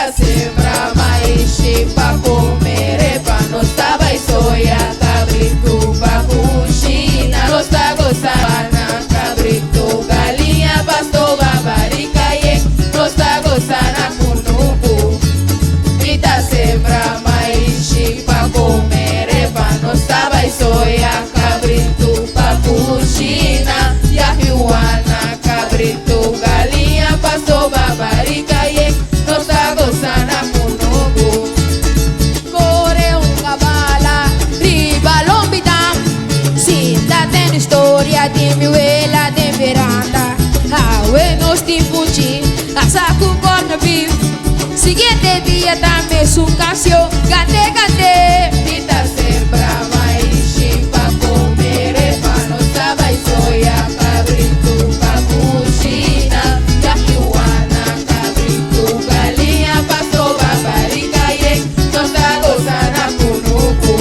Mita sembra maishi pra comer, epa, nós tá vai soia, cabrito pra coxina, nós tá gostando cabrito, galinha, pastor, babarica, e nós tá gostando cunubu. Mita sembra maishi pra comer, epa, nós tá vai soia, cabrito pra coxina, e a riuana, cabrito, galinha, pastor, babarica, e nós tá gostando cunubu. Corre cabala, riba lombitam. Sinta tem história de miuela de veranda. Aue nos timpuchi, a saco corna vivo. Siguiente dia também sucacio, gate gate. Mita sembra maishi pra comer, epa, nós tá vai soia, cabrito pra coxina, e a riuana, cabrito, galinha, pastor, babarica, e nós tá gostando cunubu.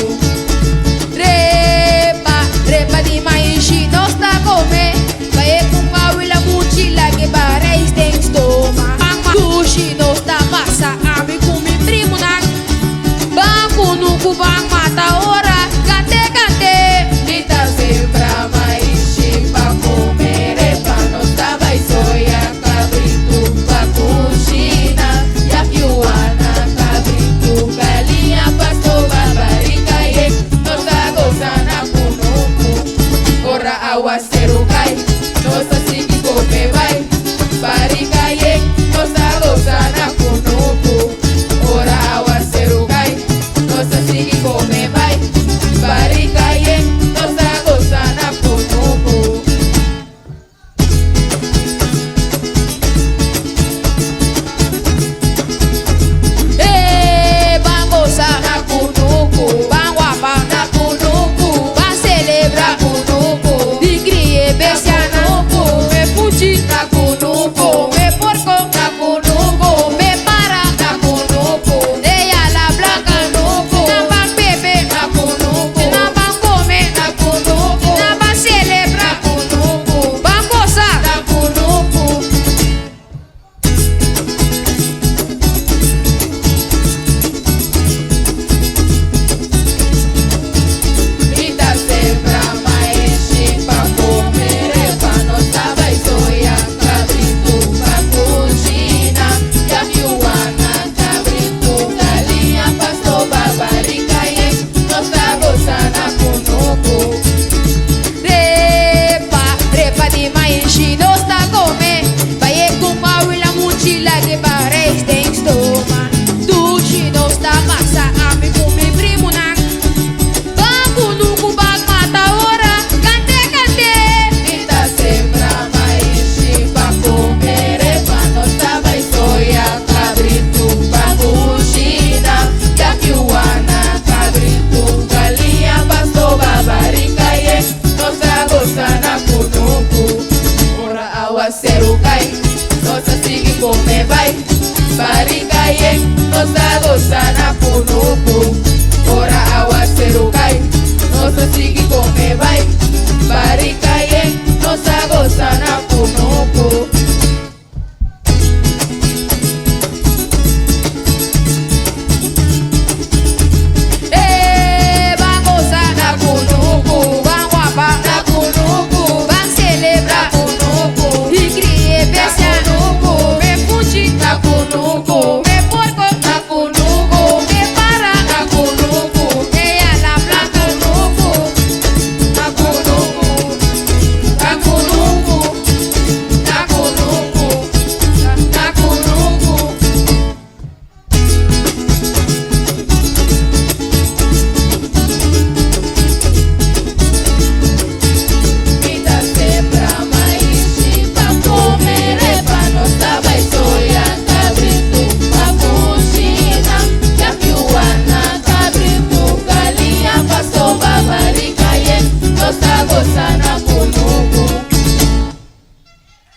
Repa de maishi, nós tá comer. Vai com pau e la mochila que parece tem estômago. Sushi, nós tá massa, ame com mi primo na. Banco no cubang mata hora, gate gate. Mita sembra maishi pra comer, epa, nós tá vai soia, cabrito pra coxina, e a riuana, cabrito, galinha, pastor, babarica, e nós tá gostando cunubu. Ora aguaceiro cai, nós assim que comer vai, barica, e nós tá gostando cunubu. Ora aguaceiro cai, nós assim que comer vai, barica, e nós tá gostando cunubu. Bangosa, Na cunubu, banguapa, na cunubu, ban celebra, na cunubu, di crie bestiana, me fuji, na cunubu, me porco, na cunubu, me para, na cunubu, de la blanca, na ban bebe, na cunubu, na ban come, na cunubu, na ban celebra, na cunubu, bangosa, na cunubu. Mita sembra maishi pra comer, epa, nós tá vai soia, cabrito pra coxina, e a riuana, cabrito, galinha, pastor, babarica, e nós tá gostando cunubu. repa de maishi, nós tá comer. Vai com pau e la mochila que parece tem estômago. Sushi, nós tá massa, ame com mi primo na. Banco no cubang mata hora, gante gante. Mita sembra maishi pra comer, epa, nós tá vai soia, cabrito pra coxina, e a riuana, cabrito, galinha, pastor, babarica, e nós tá gostando cunubu. Ora aguaceiro cai, nós assim que comer vai, barica, e nós tá gostando cunubu. Ora aguaceiro cai, nós assim que comer vai, barica, e nós tá gostando